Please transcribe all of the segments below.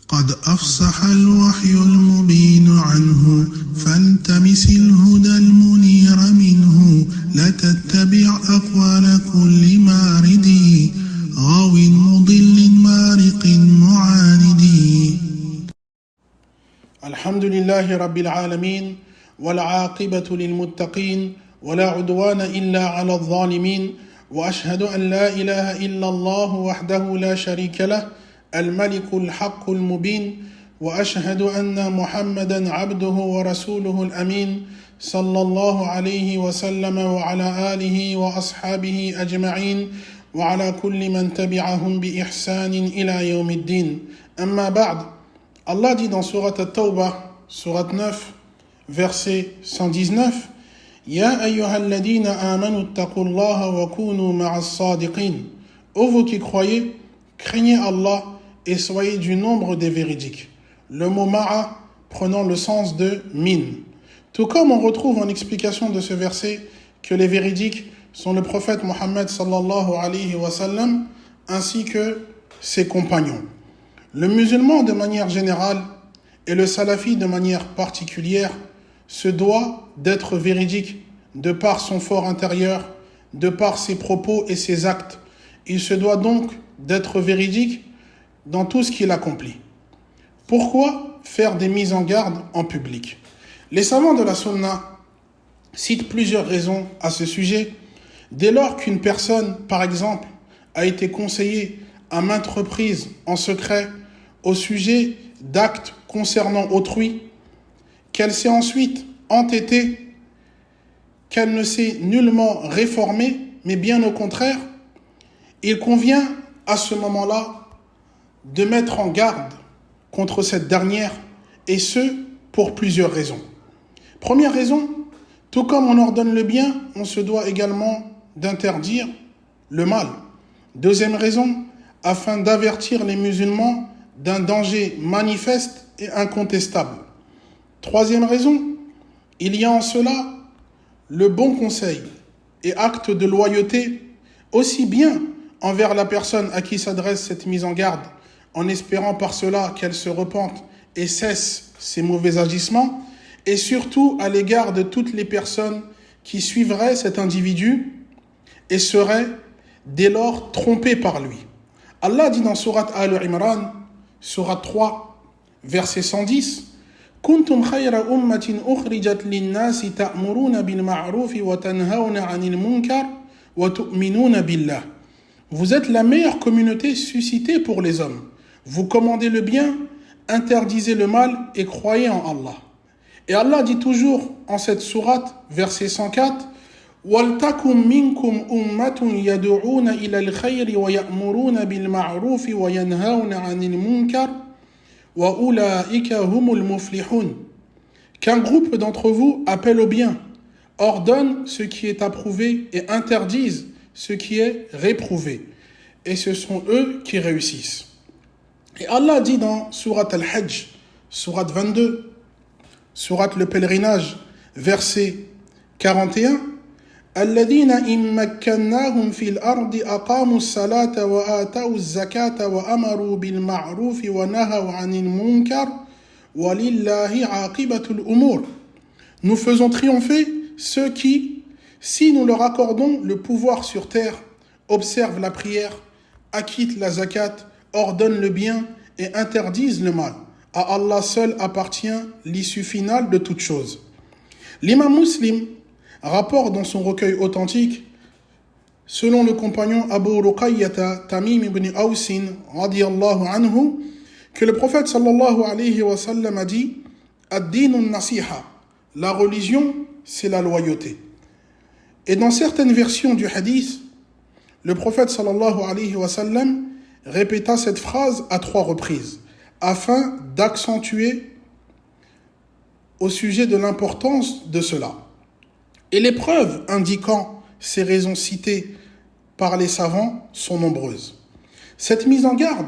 قد أفصح الوحي المبين عنه فالتمس الهدى المنير منه لا تتبع أقوال كل مارد غاو مضل مارق معاند. الحمد لله رب العالمين والعاقبة للمتقين ولا عدوان إلا على الظالمين وأشهد أن لا إله إلا الله وحده لا شريك له الملك الحق المبين وأشهد أن محمدا عبده ورسوله الأمين صلى الله عليه وسلم وعلى آله وأصحابه أجمعين وعلى كل من تبعهم بإحسان إلى يوم الدين. أما بعد, Allah dit dans Surat At-Tawbah, Surat 9, verset 119, Ya ayyuhalladina amanu attaqullaha wa kunu ma'as sadiqin. Ô vous qui croyez, craignez Allah et soyez du nombre des véridiques. Le mot ma'a prenant le sens de mine. Tout comme on retrouve en explication de ce verset que les véridiques sont le prophète Mohammed sallallahu alayhi wa sallam ainsi que ses compagnons. Le musulman de manière générale et le salafi de manière particulière se doit d'être véridique de par son fort intérieur, de par ses propos et ses actes. Il se doit donc d'être véridique dans tout ce qu'il accomplit. Pourquoi faire des mises en garde en public? Les savants de la Sunna citent plusieurs raisons à ce sujet. Dès lors qu'une personne, par exemple, a été conseillée à maintes reprises en secret au sujet d'actes concernant autrui, qu'elle s'est ensuite entêtée, qu'elle ne s'est nullement réformée, mais bien au contraire, il convient à ce moment-là de mettre en garde contre cette dernière, et ce, pour plusieurs raisons. Première raison, tout comme on ordonne le bien, on se doit également d'interdire le mal. Deuxième raison, afin d'avertir les musulmans d'un danger manifeste et incontestable. Troisième raison, il y a en cela le bon conseil et acte de loyauté, aussi bien envers la personne à qui s'adresse cette mise en garde, en espérant par cela qu'elle se repente et cesse ses mauvais agissements, et surtout à l'égard de toutes les personnes qui suivraient cet individu et seraient dès lors trompées par lui. Allah dit dans Surat Al-Imran, Surat 3, verset 110, كنتم خير أمة أخرجت للناس تأمرون بالمعروف وتنهون عن المنكر وتؤمنون بالله. Vous êtes la meilleure communauté suscitée pour les hommes. Vous commandez le bien, interdisez le mal et croyez en Allah. Et Allah dit toujours en cette sourate, verset 104, وَلْتَكُمْ مِنْكُمْ أُمَّةٌ يَدُعُونَ إِلَى الْخَيْرِ وَيَأْمُرُونَ بِالْمَعْرُوفِ وَيَنْهَوْنَ عَنِ الْمُنْكَرِ وَأُولَٰئِكَ هُمُ الْمُفْلِحُونَ. Qu'un groupe d'entre vous appelle au bien, ordonne ce qui est approuvé et interdise ce qui est réprouvé. Et ce sont eux qui réussissent. Et Allah dit dans Surat Al-Hajj, Surat 22, Surat le pèlerinage, verset 41, الذين إن مكناهم في الأرض أقاموا الصلاة وآتوا الزكاة وأمروا بالمعروف ونهوا عن المنكر ولله عاقبة الأمور. Nous faisons triompher ceux qui, si nous leur accordons le pouvoir sur terre, observent la prière, acquittent la zakat, ordonnent le bien et interdisent le mal. À Allah seul appartient l'issue finale de toute chose. L'imam Muslim rapporte dans son recueil authentique, selon le compagnon Abu Ruqayyata Tamim ibn Awsin radiyallahu anhu, que le prophète sallallahu alayhi wa sallam a dit Ad-dinu nasiha, la religion c'est la loyauté. Et dans certaines versions du hadith, le prophète sallallahu alayhi wa sallam répéta cette phrase à 3 reprises, afin d'accentuer au sujet de l'importance de cela. Et les preuves indiquant ces raisons citées par les savants sont nombreuses. Cette mise en garde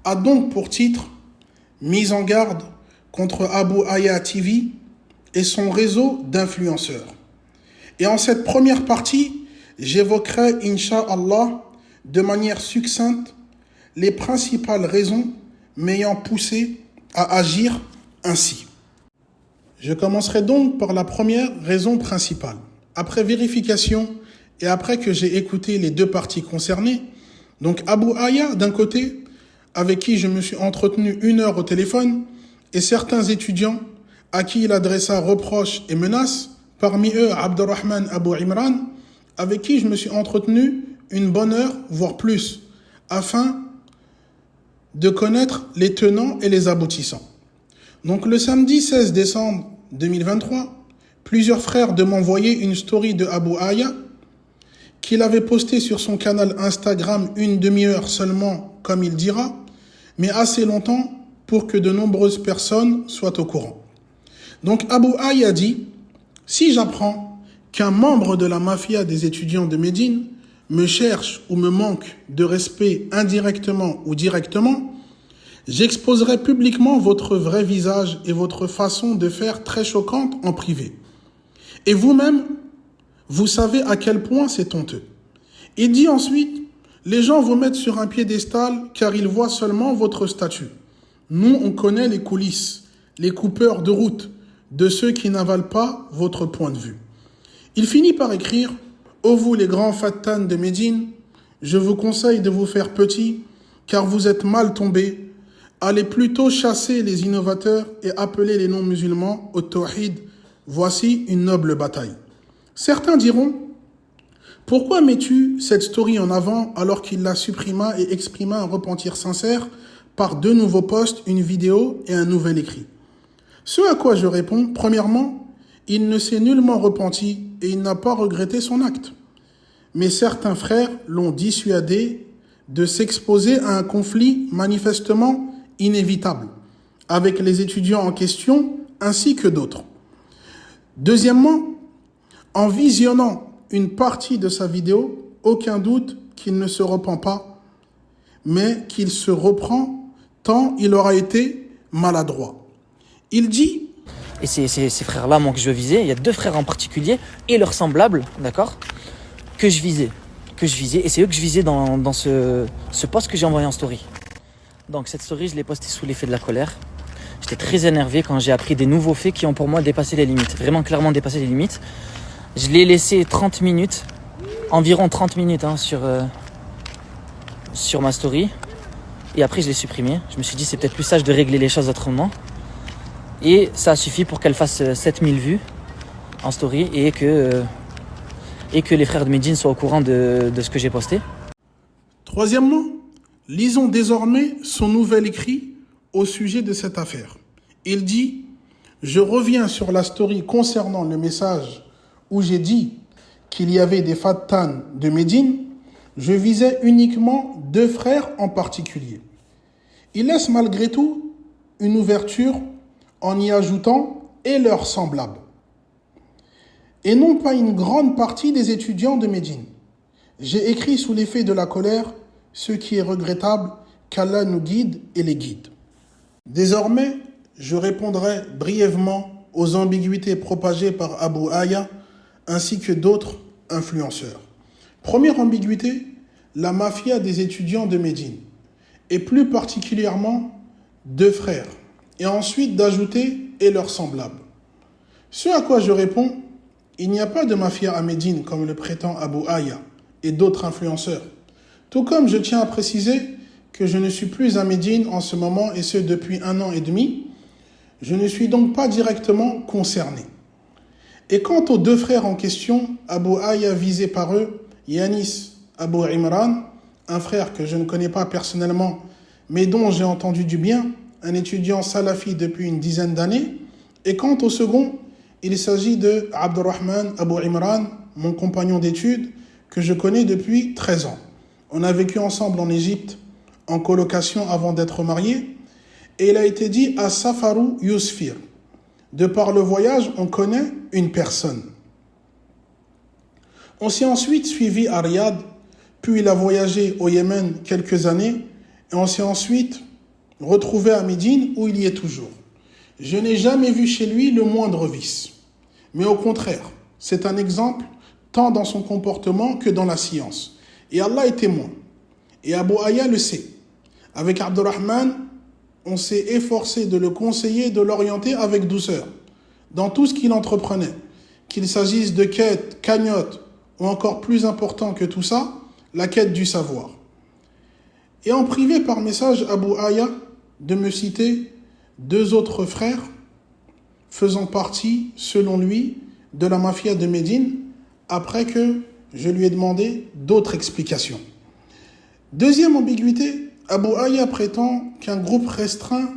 a donc pour titre « Mise en garde contre Abu Aya TV et son réseau d'influenceurs ». Et en cette première partie, j'évoquerai, Inch'Allah, de manière succincte, les principales raisons m'ayant poussé à agir ainsi. Je commencerai donc par la première raison principale. Après vérification et après que j'ai écouté les deux parties concernées, donc Abu Aya d'un côté, avec qui je me suis entretenu 1 heure au téléphone, et certains étudiants à qui il adressa reproches et menaces, parmi eux Abdurrahman Abu Imran, avec qui je me suis entretenu une bonne heure, voire plus, afin de connaître les tenants et les aboutissants. Donc le samedi 16 décembre 2023, plusieurs frères de m'envoyer une story de Abu Aya qu'il avait postée sur son canal Instagram 1 demi-heure seulement, comme il dira, mais assez longtemps pour que de nombreuses personnes soient au courant. Donc Abu Aya dit « Si j'apprends qu'un membre de la mafia des étudiants de Médine me cherche ou me manque de respect indirectement ou directement, j'exposerai publiquement votre vrai visage et votre façon de faire très choquante en privé. Et vous-même, vous savez à quel point c'est honteux. » Il dit ensuite « Les gens vous mettent sur un piédestal car ils voient seulement votre statut. Nous, on connaît les coulisses, les coupeurs de route de ceux qui n'avalent pas votre point de vue. » Il finit par écrire « Ô vous les grands fattans de Médine, je vous conseille de vous faire petit car vous êtes mal tombés. Allez plutôt chasser les innovateurs et appeler les non-musulmans au tawhid. Voici une noble bataille. » Certains diront « Pourquoi mets-tu cette story en avant alors qu'il la supprima et exprima un repentir sincère par 2 nouveaux posts, une vidéo et un nouvel écrit ?» Ce à quoi je réponds, premièrement, il ne s'est nullement repenti et il n'a pas regretté son acte. Mais certains frères l'ont dissuadé de s'exposer à un conflit manifestement inévitable avec les étudiants en question ainsi que d'autres. Deuxièmement, en visionnant une partie de sa vidéo, aucun doute qu'il ne se repent pas, mais qu'il se reprend tant il aura été maladroit. Il dit... Et ces frères-là, moi, que je visais, il y a 2 frères en particulier et leurs semblables, d'accord, que je visais. Et c'est eux que je visais dans ce post que j'ai envoyé en story. Donc cette story, je l'ai postée sous l'effet de la colère. J'étais très énervé quand j'ai appris des nouveaux faits qui ont pour moi dépassé les limites, vraiment clairement dépassé les limites. Je l'ai laissé 30 minutes, environ 30 minutes sur ma story. Et après, je l'ai supprimé. Je me suis dit, c'est peut-être plus sage de régler les choses autrement. Et ça a suffi pour qu'elle fasse 7000 vues en story et que les frères de Médine soient au courant de ce que j'ai posté. Troisièmement, lisons désormais son nouvel écrit au sujet de cette affaire. Il dit « Je reviens sur la story concernant le message où j'ai dit qu'il y avait des fattans de Médine. Je visais uniquement 2 frères en particulier. Il laisse malgré tout une ouverture en y ajoutant « et leurs semblables » et non pas une grande partie des étudiants de Médine. J'ai écrit sous l'effet de la colère, ce qui est regrettable, qu'Allah nous guide et les guide. Désormais, je répondrai brièvement aux ambiguïtés propagées par Abu Aya ainsi que d'autres influenceurs. Première ambiguïté, la mafia des étudiants de Médine, et plus particulièrement 2 frères, et ensuite d'ajouter « et leurs semblables ». Ce à quoi je réponds, il n'y a pas de mafia à Médine comme le prétend Abu Aya et d'autres influenceurs. Tout comme je tiens à préciser que je ne suis plus à Médine en ce moment et ce depuis 1 an et demi, je ne suis donc pas directement concerné. Et quant aux 2 frères en question, Abu Aya visé par eux, Yanis Abu Imran, un frère que je ne connais pas personnellement, mais dont j'ai entendu du bien, un étudiant salafi depuis une dizaine d'années. Et quant au second, il s'agit de Abdurrahman Abu Imran, mon compagnon d'études, que je connais depuis 13 ans. On a vécu ensemble en Égypte, en colocation avant d'être mariés, et il a été dit à Safaru Yusfir. De par le voyage, on connaît une personne. On s'est ensuite suivi à Riyad, puis il a voyagé au Yémen quelques années, et on s'est ensuite retrouvé à Médine où il y est toujours. Je n'ai jamais vu chez lui le moindre vice. Mais au contraire, c'est un exemple tant dans son comportement que dans la science. Et Allah est témoin. Et Abu Aya le sait. Avec Abdurrahman, on s'est efforcé de le conseiller, de l'orienter avec douceur dans tout ce qu'il entreprenait, qu'il s'agisse de quête, cagnotte, ou encore plus important que tout ça, la quête du savoir. Et en privé par message, Abu Aya de me citer 2 autres frères faisant partie, selon lui, de la mafia de Médine, après que je lui ai demandé d'autres explications. Deuxième ambiguïté, Abu Aya prétend qu'un groupe restreint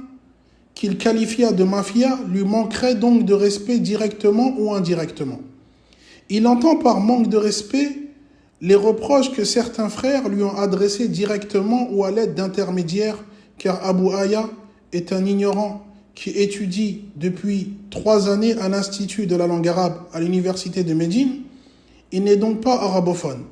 qu'il qualifia de mafia lui manquerait donc de respect directement ou indirectement. Il entend par manque de respect les reproches que certains frères lui ont adressés directement ou à l'aide d'intermédiaires, car Abu Aya est un ignorant qui étudie depuis 3 années à l'Institut de la langue arabe à l'université de Médine. Il n'est donc pas arabophone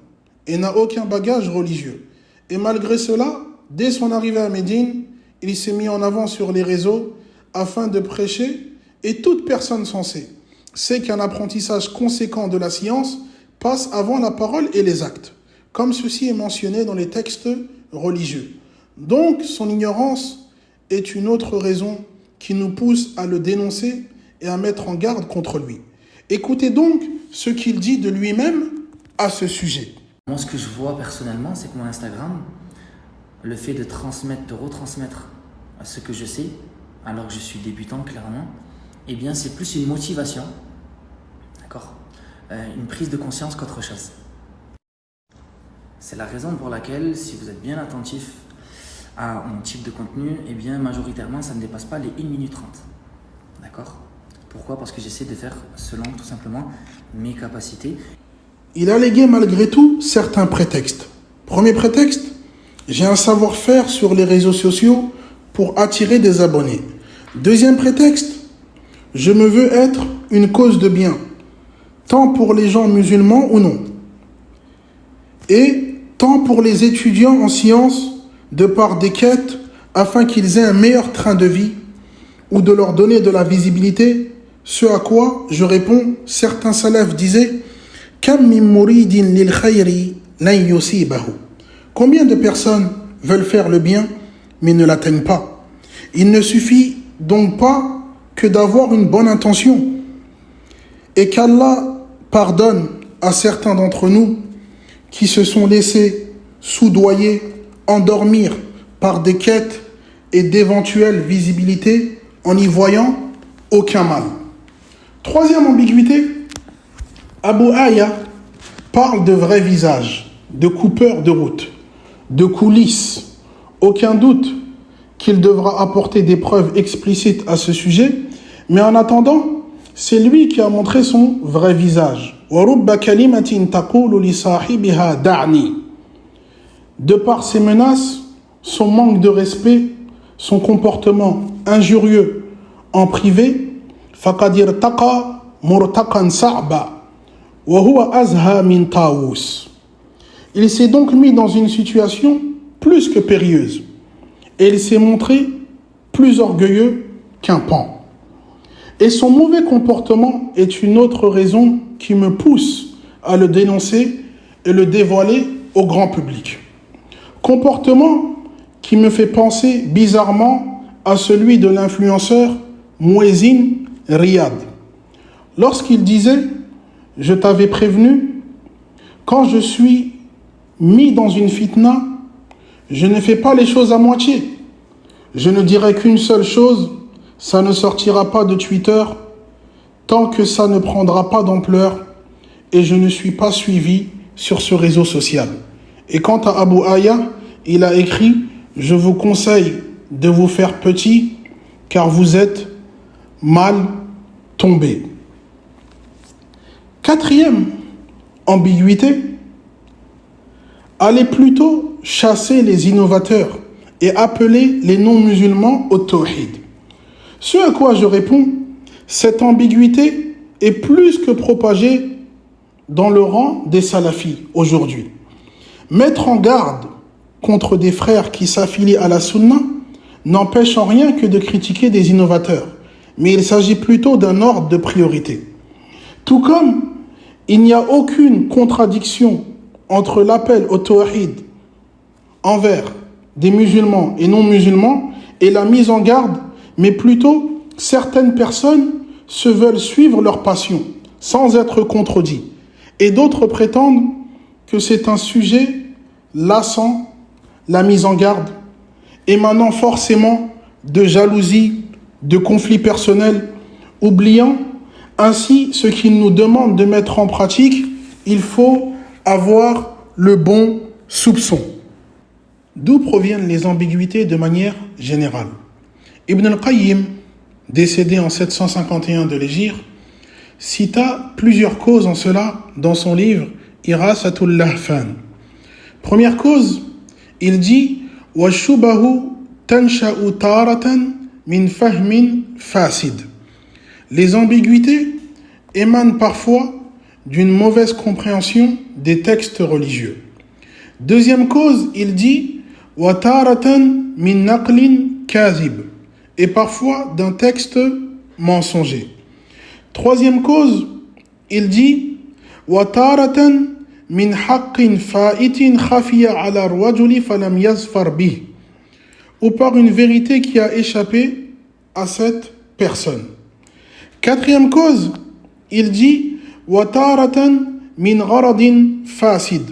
et n'a aucun bagage religieux. Et malgré cela, dès son arrivée à Médine, il s'est mis en avant sur les réseaux afin de prêcher, et toute personne sensée sait qu'un apprentissage conséquent de la science passe avant la parole et les actes, comme ceci est mentionné dans les textes religieux. Donc, son ignorance est une autre raison qui nous pousse à le dénoncer et à mettre en garde contre lui. Écoutez donc ce qu'il dit de lui-même à ce sujet. Moi, ce que je vois personnellement, c'est que mon Instagram, le fait de transmettre, de retransmettre ce que je sais, alors que je suis débutant clairement, eh bien c'est plus une motivation, d'accord, une prise de conscience qu'autre chose. C'est la raison pour laquelle, si vous êtes bien attentif à mon type de contenu, eh bien majoritairement ça ne dépasse pas les 1 minute 30, d'accord. Pourquoi? Parce que j'essaie de faire selon tout simplement mes capacités. Il a allégué malgré tout certains prétextes. Premier prétexte, j'ai un savoir-faire sur les réseaux sociaux pour attirer des abonnés. Deuxième prétexte, je me veux être une cause de bien, tant pour les gens musulmans ou non, et tant pour les étudiants en sciences, de par des quêtes, afin qu'ils aient un meilleur train de vie, ou de leur donner de la visibilité, ce à quoi je réponds, certains salafs disaient « Kam min muridin lil khayri lan yusibahu » Combien de personnes veulent faire le bien, mais ne l'atteignent pas? Il ne suffit donc pas que d'avoir une bonne intention, et qu'Allah pardonne à certains d'entre nous qui se sont laissés soudoyer, endormir par des quêtes et d'éventuelles visibilités en n'y voyant aucun mal. Troisième ambiguïté, Abu Aya parle de vrais visages, de coupeurs de route, de coulisses. Aucun doute qu'il devra apporter des preuves explicites à ce sujet, mais en attendant, c'est lui qui a montré son vrai visage. De par ses menaces, son manque de respect, son comportement injurieux en privé, فَقَدْ ارْتَقَى مُرْتَقًا صَعْبًا وَهُوَ أَزْهَى مِنْ طَاوُوسٍ. Il s'est donc mis dans une situation plus que périlleuse, et il s'est montré plus orgueilleux qu'un paon. Et son mauvais comportement est une autre raison qui me pousse à le dénoncer et le dévoiler au grand public. Comportement qui me fait penser bizarrement à celui de l'influenceur Mouezine Riyad. Lorsqu'il disait « Je t'avais prévenu, quand je suis mis dans une fitna, je ne fais pas les choses à moitié. Je ne dirai qu'une seule chose, ça ne sortira pas de Twitter tant que ça ne prendra pas d'ampleur et je ne suis pas suivi sur ce réseau social. » Et quant à Abu Aya, il a écrit « Je vous conseille de vous faire petit car vous êtes mal tombé. » Quatrième ambiguïté, allez plutôt chasser les innovateurs et appeler les non-musulmans au tawhid. Ce à quoi je réponds, cette ambiguïté est plus que propagée dans le rang des salafis aujourd'hui. Mettre en garde contre des frères qui s'affilient à la sunna n'empêche en rien que de critiquer des innovateurs, mais il s'agit plutôt d'un ordre de priorité. Tout comme il n'y a aucune contradiction entre l'appel au tawhid envers des musulmans et non-musulmans et la mise en garde, mais plutôt certaines personnes se veulent suivre leur passion sans être contredits. Et d'autres prétendent que c'est un sujet lassant, la mise en garde, émanant forcément de jalousie, de conflits personnels, oubliant ainsi ce qu'ils nous demandent de mettre en pratique. Il faut avoir le bon soupçon. D'où proviennent les ambiguïtés de manière générale? Ibn al-Qayyim, décédé en 751 de l'Hégire, cita plusieurs causes en cela dans son livre Irasatul Lahfan. Première cause, il dit وَالشُّبَهُ تَنْشَأُ تَارَةً مِنْ فَهْمٍ فَاسِدٍ. Les ambiguïtés émanent parfois d'une mauvaise compréhension des textes religieux. Deuxième cause, il dit وَتَارَةً مِنْ نَقْلٍ كَاذِبٍ, et parfois d'un texte mensonger. Troisième cause, il dit وَتَارَةً مِنْ حَقٍّ فَائِتٍ خَفِيَ عَلَى الرَّجُلِ فَلَمْ يَظْفَرْ بِهِ, ou par une vérité qui a échappé à cette personne. Quatrième cause, il dit وَتَارَةً مِنْ غَرَضٍ فَاسِدٍ,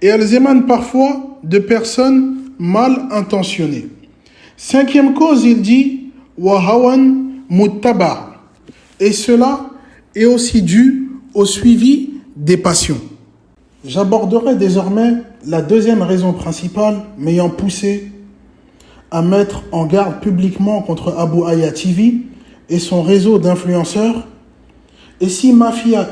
et elles émanent parfois de personnes mal intentionnées. Cinquième cause, il dit وَهَوًا مُتَّبَعٍ, et cela est aussi dû au suivi des passions. J'aborderai désormais la deuxième raison principale m'ayant poussé à mettre en garde publiquement contre Abu Aya TV et son réseau d'influenceurs. Et si mafia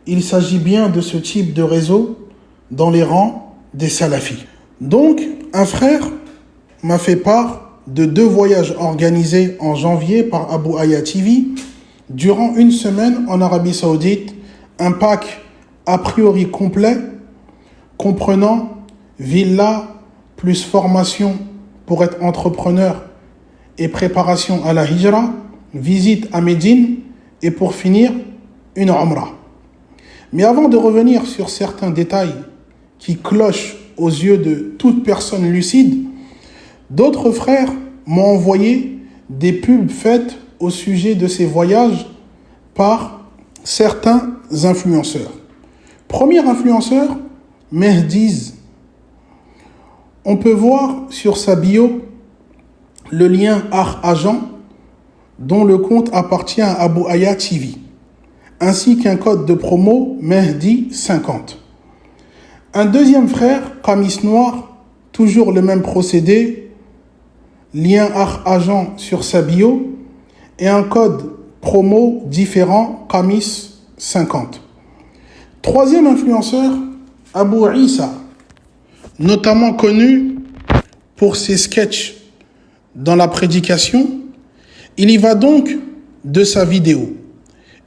il s'agit bien de ce type de réseau dans les rangs des salafis. Donc, un frère m'a fait part de 2 voyages organisés en janvier par Abu Aya TV durant une semaine en Arabie Saoudite, un pack a priori complet comprenant villa plus formation pour être entrepreneur et préparation à la hijra, visite à Médine et pour finir une umrah. Mais avant de revenir sur certains détails qui clochent aux yeux de toute personne lucide, d'autres frères m'ont envoyé des pubs faites au sujet de ces voyages par certains influenceurs. Premier influenceur, Mehdiz. On peut voir sur sa bio le lien Agent dont le compte appartient à Abu Aya TV, ainsi qu'un code de promo Mehdi 50. Un deuxième frère, Qamis Noir, toujours le même procédé, lien Agent sur sa bio et un code promo différent, Qamis 50. Troisième influenceur, Abu Issa, notamment connu pour ses sketchs dans la prédication. Il y va donc de sa vidéo.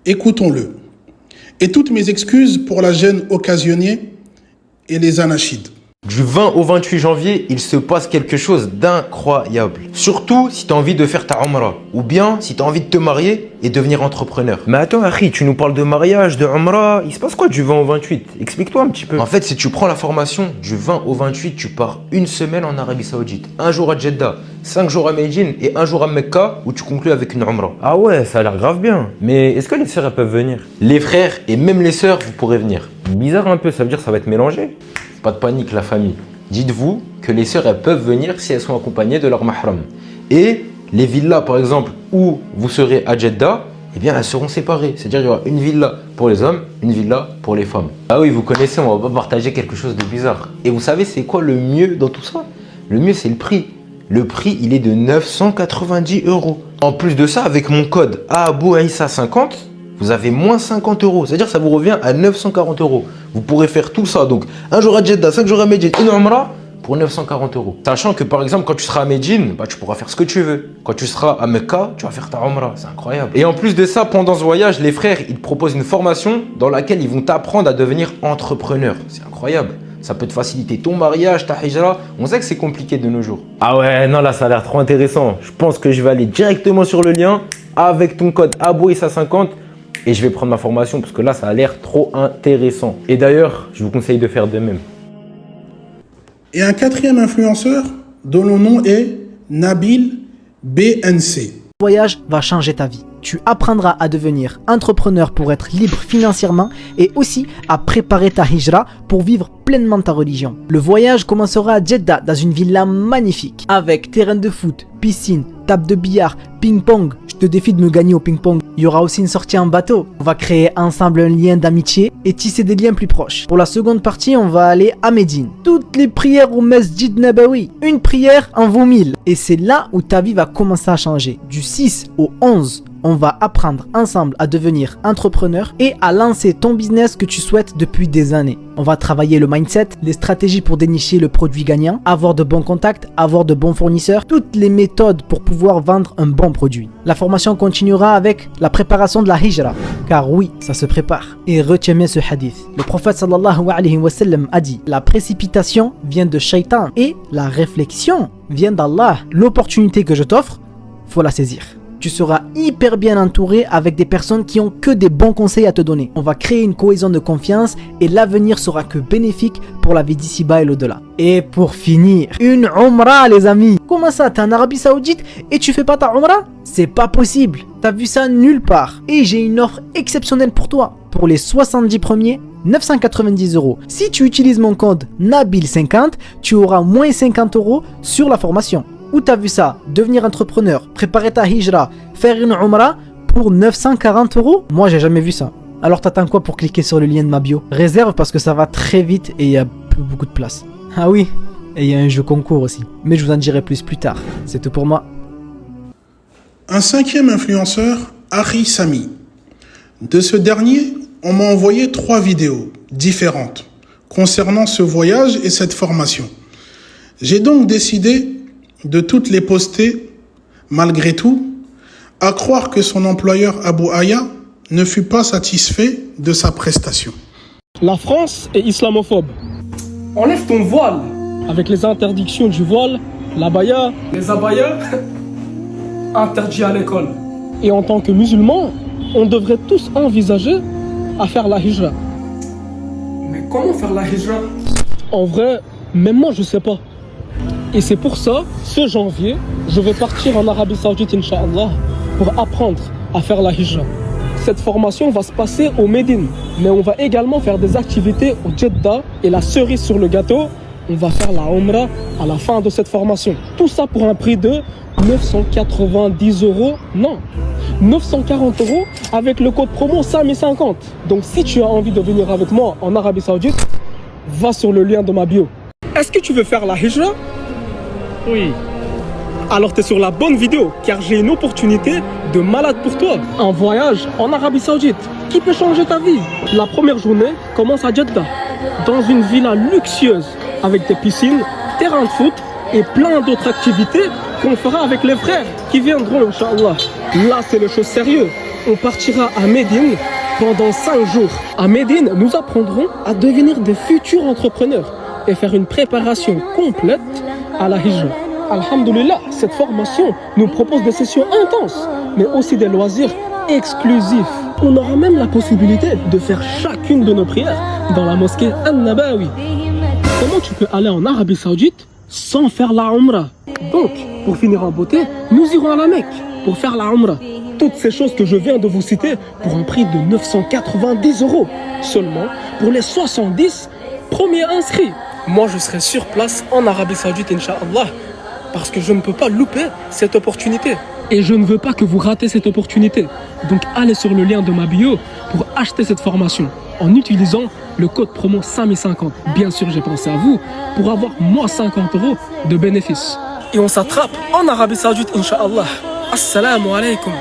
Écoutons-le. Et toutes mes excuses pour la gêne occasionnée et les anachides. Du 20 au 28 janvier, il se passe quelque chose d'incroyable. Surtout si tu as envie de faire ta umrah. Ou bien si tu as envie de te marier et devenir entrepreneur. Mais attends, Akhi, tu nous parles de mariage, de umrah. Il se passe quoi du 20 au 28? Explique-toi un petit peu. En fait, si tu prends la formation du 20 au 28, tu pars une semaine en Arabie Saoudite. 1 jour à Jeddah, 5 jours à Médine et 1 jour à Mecca où tu conclus avec une umrah. Ah ouais, ça a l'air grave bien. Mais est-ce que les sœurs, elles peuvent venir? Les frères et même les sœurs, vous pourrez venir. Bizarre un peu, ça veut dire que ça va être mélangé. Pas de panique la famille. Dites-vous que les sœurs elles peuvent venir si elles sont accompagnées de leur mahram. Et les villas par exemple où vous serez à Jeddah, eh bien elles seront séparées. C'est-à-dire il y aura une villa pour les hommes, une villa pour les femmes. Ah oui, vous connaissez, on va pas partager quelque chose de bizarre. Et vous savez c'est quoi le mieux dans tout ça? Le mieux c'est le prix. Le prix il est de 990 €. En plus de ça, avec mon code ABOUAISSA50, vous avez moins 50 €. C'est-à-dire ça vous revient à 940 €. Vous pourrez faire tout ça. Donc, un jour à Jeddah, 5 jours à Médine, une umrah pour 940 €. Sachant que par exemple, quand tu seras à Médine, bah, tu pourras faire ce que tu veux. Quand tu seras à Mecca, tu vas faire ta umrah. C'est incroyable. Et en plus de ça, pendant ce voyage, les frères, ils te proposent une formation dans laquelle ils vont t'apprendre à devenir entrepreneur. C'est incroyable. Ça peut te faciliter ton mariage, ta hijra. On sait que c'est compliqué de nos jours. Ah ouais, non, là, ça a l'air trop intéressant. Je pense que je vais aller directement sur le lien avec ton code ABOUAISSA50. Et je vais prendre ma formation parce que là, ça a l'air trop intéressant. Et d'ailleurs, je vous conseille de faire de même. Et un quatrième influenceur dont le nom est Nabil BNC. Ce voyage va changer ta vie. Tu apprendras à devenir entrepreneur pour être libre financièrement et aussi à préparer ta hijra pour vivre pleinement ta religion. Le voyage commencera à Jeddah dans une villa magnifique avec terrain de foot, piscine, table de billard, ping-pong. Je te défie de me gagner au ping-pong. Il y aura aussi une sortie en bateau. On va créer ensemble un lien d'amitié et tisser des liens plus proches. Pour la seconde partie, on va aller à Médine. Toutes les prières au Masjid Nabawi. Une prière en vaut 1000. Et c'est là où ta vie va commencer à changer. Du 6 au 11, on va apprendre ensemble à devenir entrepreneur et à lancer ton business que tu souhaites depuis des années. On va travailler le mindset, les stratégies pour dénicher le produit gagnant, avoir de bons contacts, avoir de bons fournisseurs, toutes les méthodes pour pouvoir vendre un bon produit. La formation continuera avec la préparation de la hijra, car oui, ça se prépare. Et retiens bien ce hadith. Le prophète sallallahu alayhi wa sallam a dit: la précipitation vient de Shaitan et la réflexion vient d'Allah. L'opportunité que je t'offre, faut la saisir. Tu seras hyper bien entouré avec des personnes qui ont que des bons conseils à te donner. On va créer une cohésion de confiance et l'avenir sera que bénéfique pour la vie d'ici-bas et l'au-delà. Et pour finir, une Umrah les amis. Comment ça, t'es en Arabie Saoudite et tu fais pas ta Umrah? C'est pas possible. T'as vu ça nulle part. Et j'ai une offre exceptionnelle pour toi. Pour les 70 premiers, 990 €. Si tu utilises mon code NABIL50, tu auras moins 50 € sur la formation. Où t'as vu ça? Devenir entrepreneur, préparer ta hijra, faire une umrah pour 940 €? Moi j'ai jamais vu ça. Alors t'attends quoi pour cliquer sur le lien de ma bio? Réserve parce que ça va très vite et il y a plus beaucoup de place. Ah oui, et il y a un jeu concours aussi. Mais je vous en dirai plus tard. C'est tout pour moi. Un cinquième influenceur, Harry Sami. De ce dernier, on m'a envoyé 3 vidéos différentes concernant ce voyage et cette formation. J'ai donc décidé de toutes les poster, malgré tout, à croire que son employeur Abou Aya ne fut pas satisfait de sa prestation. La France est islamophobe. Enlève ton voile. Avec les interdictions du voile, l'abaya, les abayas, interdits à l'école. Et en tant que musulmans, on devrait tous envisager à faire la hijra. Mais comment faire la hijra? En vrai, même moi je sais pas. Et c'est pour ça, ce janvier, je vais partir en Arabie Saoudite, Inch'Allah, pour apprendre à faire la hijra. Cette formation va se passer au Médine, mais on va également faire des activités au Jeddah et la cerise sur le gâteau, on va faire la Umrah à la fin de cette formation. Tout ça pour un prix de 990 €, non, 940 € avec le code promo SAMI50. Donc si tu as envie de venir avec moi en Arabie Saoudite, va sur le lien de ma bio. Est-ce que tu veux faire la hijra? Oui. Alors t'es sur la bonne vidéo, car j'ai une opportunité de malade pour toi. Un voyage en Arabie Saoudite qui peut changer ta vie. La première journée commence à Jeddah, dans une villa luxueuse avec des piscines, terrain de foot et plein d'autres activités qu'on fera avec les frères qui viendront, Inch'Allah. Là c'est le chose sérieux. On partira à Médine pendant 5 jours. À Médine, nous apprendrons à devenir des futurs entrepreneurs et faire une préparation complète à la hijra. Alhamdulillah, cette formation nous propose des sessions intenses, mais aussi des loisirs exclusifs. On aura même la possibilité de faire chacune de nos prières dans la mosquée An-Nabawi. Comment tu peux aller en Arabie Saoudite sans faire la Umrah? Donc, pour finir en beauté, nous irons à la Mecque pour faire la Umrah. Toutes ces choses que je viens de vous citer pour un prix de 990 € seulement pour les 70 premiers inscrits. Moi, je serai sur place en Arabie Saoudite, Inch'Allah, parce que je ne peux pas louper cette opportunité. Et je ne veux pas que vous ratez cette opportunité. Donc, allez sur le lien de ma bio pour acheter cette formation en utilisant le code promo SAMI50. Bien sûr, j'ai pensé à vous pour avoir moins 50 € de bénéfices. Et on s'attrape en Arabie Saoudite, Inch'Allah. Assalamu alaikum.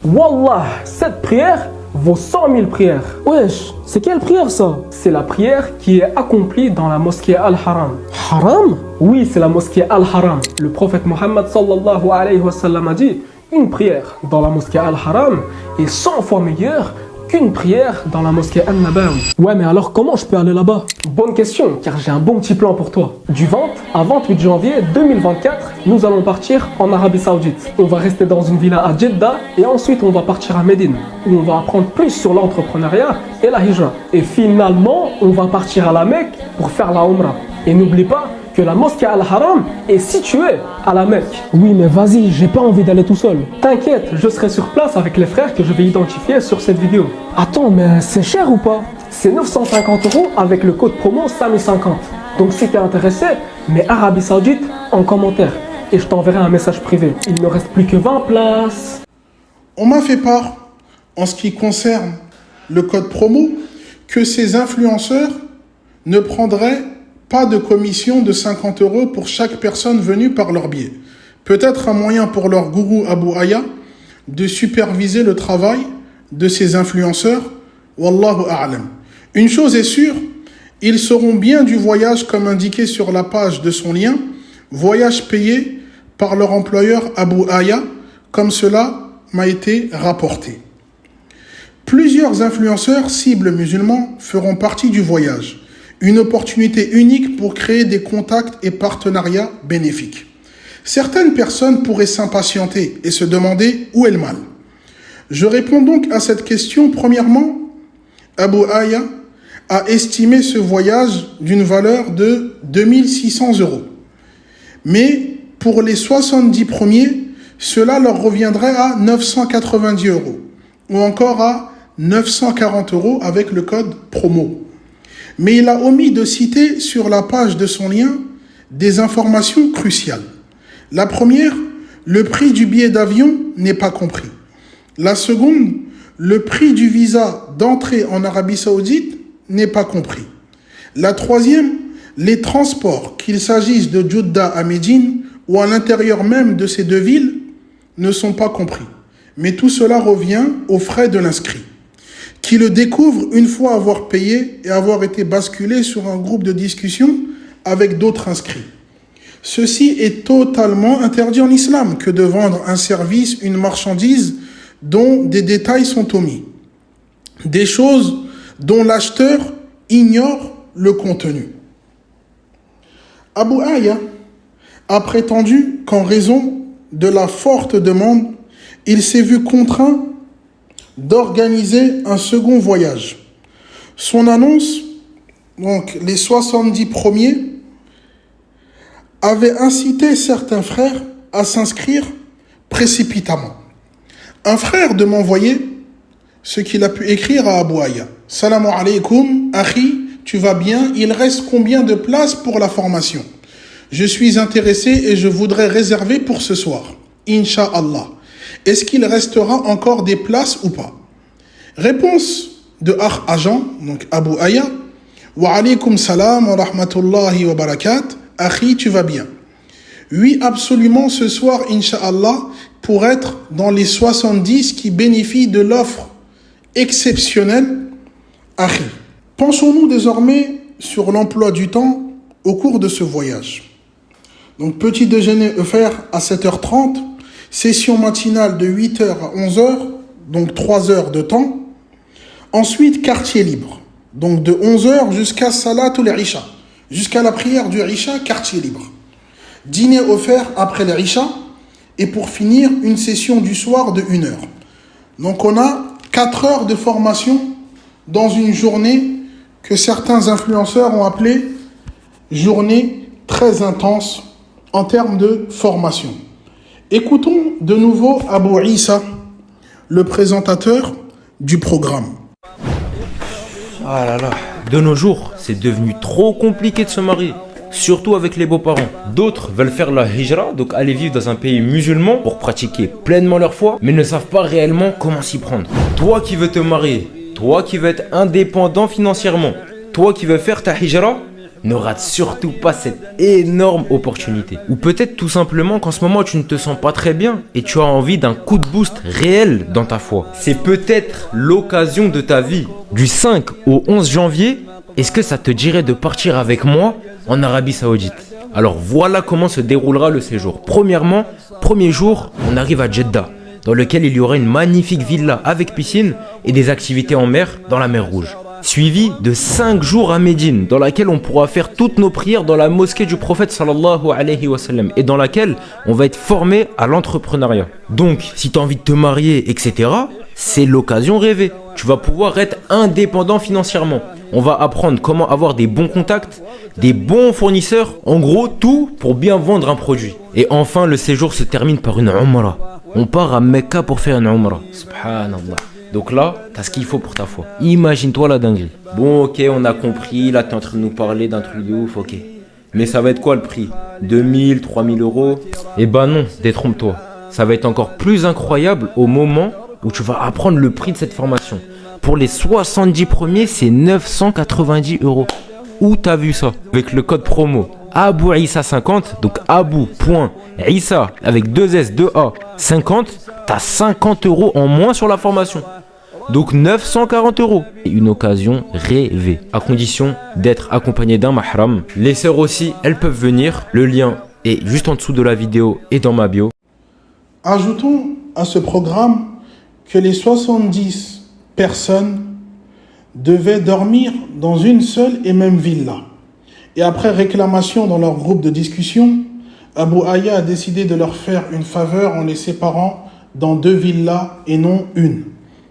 Wallah, cette prière vaut 100 000 prières. Wesh, c'est quelle prière ça? C'est la prière qui est accomplie dans la mosquée Al-Haram. Haram? Oui, c'est la mosquée Al-Haram. Le prophète Mohammed sallallahu alayhi wa sallam a dit: une prière dans la mosquée Al-Haram est 100 fois meilleure qu'une prière dans la mosquée An-Nabawi. Ouais, mais alors comment je peux aller là-bas? Bonne question, car j'ai un bon petit plan pour toi. Du 20 à 28 janvier 2024, nous allons partir en Arabie Saoudite. On va rester dans une villa à Jeddah et ensuite on va partir à Médine, où on va apprendre plus sur l'entrepreneuriat et la hijra. Et finalement, on va partir à la Mecque pour faire la Umrah. Et n'oublie pas que la mosquée Al-Haram est située à la Mecque. Oui, mais vas-y, j'ai pas envie d'aller tout seul. T'inquiète, je serai sur place avec les frères que je vais identifier sur cette vidéo. Attends, mais c'est cher ou pas? C'est 950 € avec le code promo SAMI50. Donc si t'es intéressé, mets Arabie Saoudite en commentaire et je t'enverrai un message privé. Il ne reste plus que 20 places. On m'a fait part, en ce qui concerne le code promo, que ces influenceurs ne prendraient pas de commission de 50 € pour chaque personne venue par leur biais. Peut-être un moyen pour leur gourou Abu Aya de superviser le travail de ces influenceurs. Wallahu a'lam. Une chose est sûre, ils seront bien du voyage comme indiqué sur la page de son lien, voyage payé par leur employeur Abu Aya, comme cela m'a été rapporté. Plusieurs influenceurs cibles musulmans feront partie du voyage. Une opportunité unique pour créer des contacts et partenariats bénéfiques. Certaines personnes pourraient s'impatienter et se demander où est le mal. Je réponds donc à cette question. Premièrement, Abu Aya a estimé ce voyage d'une valeur de 2600 €. Mais pour les 70 premiers, cela leur reviendrait à 990 € ou encore à 940 € avec le code promo. Mais il a omis de citer sur la page de son lien des informations cruciales. La première, le prix du billet d'avion n'est pas compris. La seconde, le prix du visa d'entrée en Arabie Saoudite n'est pas compris. La troisième, les transports, qu'il s'agisse de Jeddah à Médine ou à l'intérieur même de ces deux villes, ne sont pas compris. Mais tout cela revient aux frais de l'inscrit, qui le découvre une fois avoir payé et avoir été basculé sur un groupe de discussion avec d'autres inscrits. Ceci est totalement interdit en islam que de vendre un service, une marchandise dont des détails sont omis. Des choses dont l'acheteur ignore le contenu. Abu Aya a prétendu qu'en raison de la forte demande, il s'est vu contraint d'organiser un second voyage. Son annonce, donc les 70 premiers, avait incité certains frères à s'inscrire précipitamment. Un frère de m'envoyer ce qu'il a pu écrire à Abu Aya. Salam alaykoum, Akhi, tu vas bien? Il reste combien de places pour la formation? Je suis intéressé et je voudrais réserver pour ce soir. Inch'Allah. Est-ce qu'il restera encore des places ou pas? Réponse de Akh Agent, donc Abu Aya. Wa alaykoum salam wa rahmatullahi wa barakat. Akhi, tu vas bien? Oui, absolument, ce soir, Inch'Allah, pour être dans les 70 qui bénéficient de l'offre exceptionnelle. Akhi. Pensons-nous désormais sur l'emploi du temps au cours de ce voyage. Donc, petit déjeuner offert à 7h30, session matinale de 8h à 11h, donc 3 heures de temps. Ensuite, quartier libre, donc de 11h jusqu'à Salatul Isha, jusqu'à la prière du Isha, quartier libre. Dîner offert après le Isha, et pour finir, une session du soir de 1 heure. Donc on a 4 heures de formation dans une journée que certains influenceurs ont appelée journée très intense en termes de formation. Écoutons de nouveau Abu Issa, le présentateur du programme. Ah là là, de nos jours, c'est devenu trop compliqué de se marier. Surtout avec les beaux-parents. D'autres veulent faire la hijra, donc aller vivre dans un pays musulman pour pratiquer pleinement leur foi, mais ne savent pas réellement comment s'y prendre. Toi qui veux te marier, toi qui veux être indépendant financièrement, toi qui veux faire ta hijra, ne rate surtout pas cette énorme opportunité. Ou peut-être tout simplement qu'en ce moment tu ne te sens pas très bien et tu as envie d'un coup de boost réel dans ta foi. C'est peut-être l'occasion de ta vie. Du 5 au 11 janvier, est-ce que ça te dirait de partir avec moi en Arabie Saoudite? Alors voilà comment se déroulera le séjour. Premièrement, premier jour, on arrive à Jeddah, dans lequel il y aura une magnifique villa avec piscine et des activités en mer dans la mer Rouge. Suivi de 5 jours à Médine, dans laquelle on pourra faire toutes nos prières dans la mosquée du prophète sallallahu alayhi wa sallam, et dans laquelle on va être formé à l'entrepreneuriat. Donc, si tu as envie de te marier, etc., c'est l'occasion rêvée. Tu vas pouvoir être indépendant financièrement. On va apprendre comment avoir des bons contacts, des bons fournisseurs, en gros tout pour bien vendre un produit. Et enfin, le séjour se termine par une umrah. On part à Mecca pour faire une umrah. Subhanallah. Donc là, t'as ce qu'il faut pour ta foi. Imagine-toi la dinguerie. Bon, ok, on a compris, là t'es en train de nous parler d'un truc de ouf, ok. Mais ça va être quoi le prix? 2000, 3000 euros? Eh ben non, détrompe-toi. Ça va être encore plus incroyable au moment où tu vas apprendre le prix de cette formation. Pour les 70 premiers, c'est 990 euros. Où t'as vu ça? Avec le code promo Abou Issa 50, donc Abou.Issa avec 2 S, 2 A, 50, t'as 50 euros en moins sur la formation. Donc 940 euros. Et une occasion rêvée, à condition d'être accompagné d'un mahram. Les sœurs aussi, elles peuvent venir. Le lien est juste en dessous de la vidéo et dans ma bio. Ajoutons à ce programme que les 70 personnes devaient dormir dans une seule et même villa. Et après réclamation dans leur groupe de discussion, Abou Aya a décidé de leur faire une faveur en les séparant dans 2 villas et non une.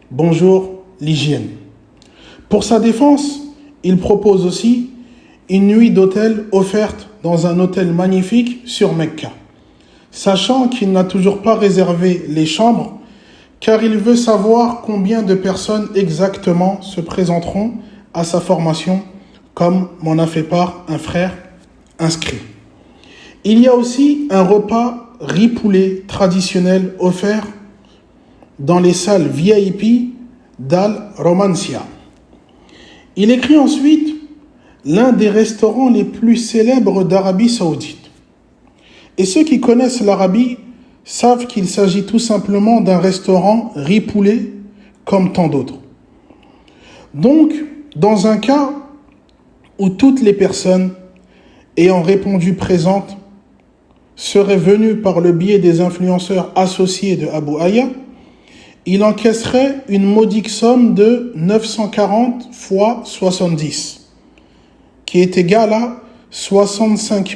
Bonjour l'hygiène. Pour sa défense, il propose aussi une nuit d'hôtel offerte dans un hôtel magnifique sur Mecca, sachant qu'il n'a toujours pas réservé les chambres, car il veut savoir combien de personnes exactement se présenteront à sa formation, comme m'en a fait part un frère inscrit. Il y a aussi un repas riz poulet traditionnel offert dans les salles VIP d'Al Romancia. Il écrit ensuite l'un des restaurants les plus célèbres d'Arabie Saoudite. Et ceux qui connaissent l'Arabie savent qu'il s'agit tout simplement d'un restaurant riz poulet comme tant d'autres. Donc, dans un cas où toutes les personnes ayant répondu présentes seraient venues par le biais des influenceurs associés de Abou Aya, il encaisserait une modique somme de 940 fois 70, qui est égale à 65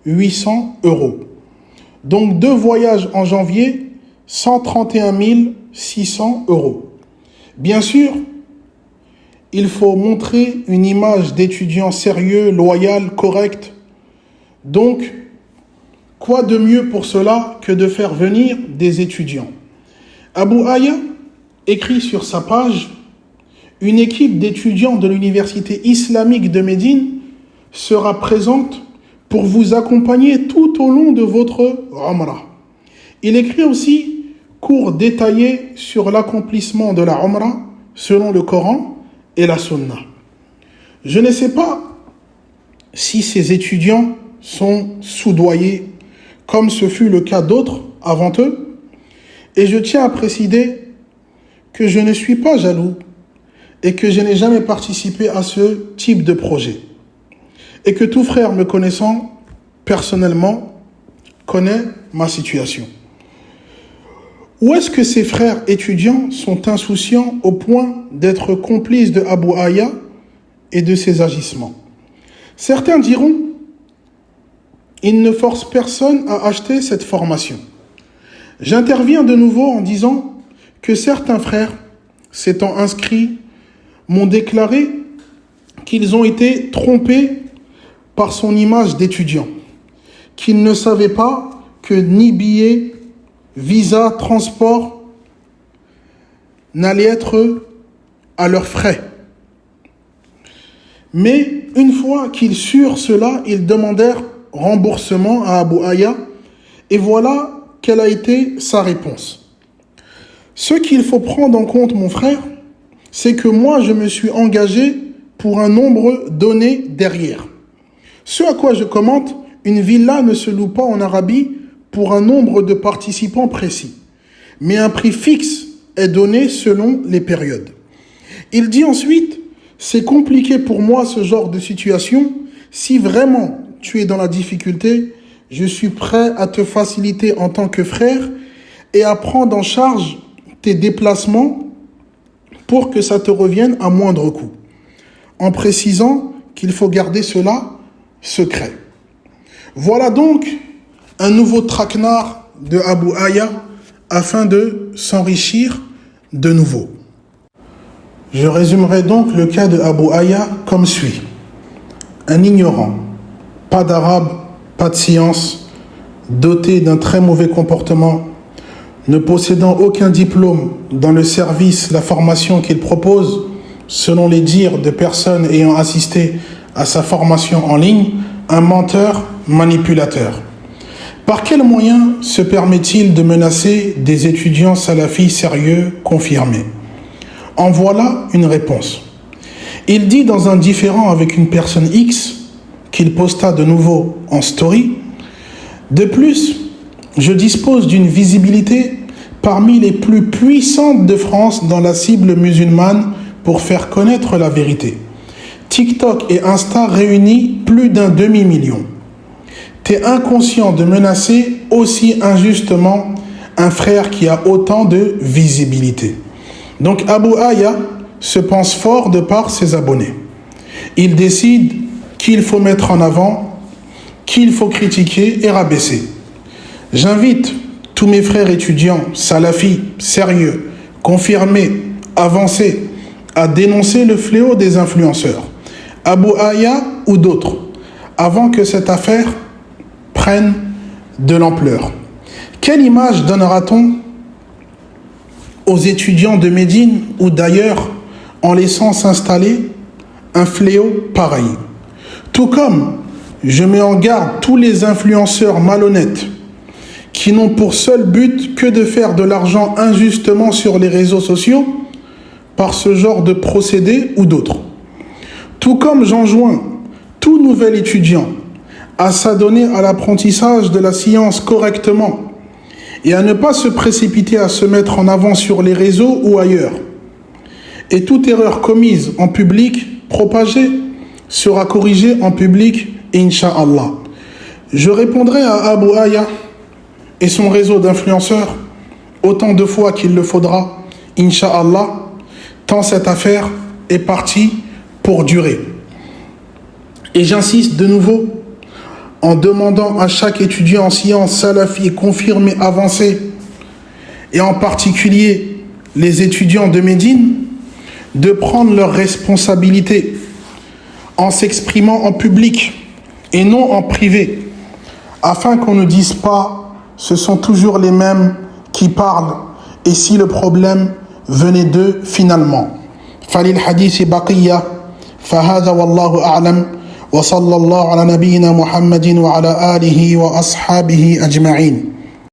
800 euros. Donc 2 voyages en janvier, 131 600 euros. Bien sûr, il faut montrer une image d'étudiant sérieux, loyal, correct. Donc, quoi de mieux pour cela que de faire venir des étudiants? Abou Aya écrit sur sa page: une équipe d'étudiants de l'université islamique de Médine sera présente pour vous accompagner tout au long de votre Umrah. Il écrit aussi cours détaillés sur l'accomplissement de la Umrah selon le Coran et la Sunna. Je ne sais pas si ces étudiants sont soudoyés, comme ce fut le cas d'autres avant eux, et je tiens à préciser que je ne suis pas jaloux et que je n'ai jamais participé à ce type de projet. Et que tout frère me connaissant personnellement connaît ma situation. Où est-ce que ces frères étudiants sont insouciants au point d'être complices de Abou Aya et de ses agissements? Certains diront: il ne force personne à acheter cette formation. J'interviens de nouveau en disant que certains frères, s'étant inscrits, m'ont déclaré qu'ils ont été trompés par son image d'étudiant, qu'ils ne savaient pas que ni billets, visa, transport n'allaient être à leurs frais. Mais une fois qu'ils surent cela, ils demandèrent remboursement à Abou Aya, et voilà quelle a été sa réponse. Ce qu'il faut prendre en compte, mon frère, c'est que moi, je me suis engagé pour un nombre donné derrière. Ce à quoi je commente: une villa ne se loue pas en Arabie pour un nombre de participants précis, mais un prix fixe est donné selon les périodes. Il dit ensuite: c'est compliqué pour moi ce genre de situation. Si vraiment tu es dans la difficulté, je suis prêt à te faciliter en tant que frère et à prendre en charge tes déplacements pour que ça te revienne à moindre coût, en précisant qu'il faut garder cela secret. Voilà donc un nouveau traquenard de Abou Aya afin de s'enrichir de nouveau. Je résumerai donc le cas de Abu Aya comme suit. Un ignorant, pas d'arabe, pas de science, doté d'un très mauvais comportement, ne possédant aucun diplôme dans le service, la formation qu'il propose, selon les dires de personnes ayant assisté à sa formation en ligne, un menteur, manipulateur. Par quels moyens se permet-il de menacer des étudiants salafis sérieux, confirmés? En voilà une réponse. Il dit dans un différend avec une personne X, qu'il posta de nouveau en story, « De plus, je dispose d'une visibilité parmi les plus puissantes de France dans la cible musulmane pour faire connaître la vérité. TikTok et Insta réunis plus d'un demi-million. T'es inconscient de menacer aussi injustement un frère qui a autant de visibilité. » Donc Abu Aya se pense fort de par ses abonnés. Il décide qu'il faut mettre en avant, qu'il faut critiquer et rabaisser. J'invite tous mes frères étudiants, salafis, sérieux, confirmés, avancés, à dénoncer le fléau des influenceurs, Abu Aya ou d'autres, avant que cette affaire prenne de l'ampleur. Quelle image donnera-t-on aux étudiants de Médine ou d'ailleurs en laissant s'installer un fléau pareil? Tout comme je mets en garde tous les influenceurs malhonnêtes qui n'ont pour seul but que de faire de l'argent injustement sur les réseaux sociaux par ce genre de procédés ou d'autres. Tout comme j'enjoins tout nouvel étudiant à s'adonner à l'apprentissage de la science correctement et à ne pas se précipiter à se mettre en avant sur les réseaux ou ailleurs. Et toute erreur commise en public, propagée, sera corrigée en public, Inch'Allah. Je répondrai à Abu Aya et son réseau d'influenceurs autant de fois qu'il le faudra, Inch'Allah, tant cette affaire est partie pour durer. Et j'insiste de nouveau en demandant à chaque étudiant en sciences salafi confirmé, avancé, et en particulier les étudiants de Médine, de prendre leurs responsabilités en s'exprimant en public et non en privé, afin qu'on ne dise pas « ce sont toujours les mêmes qui parlent » et si le problème venait d'eux finalement. Falil hadith baqiya, fahada wallahu a'lam, wa sallallahu ala nabiyyina Muhammadin wa ala alihi wa ashabihi ajma'in.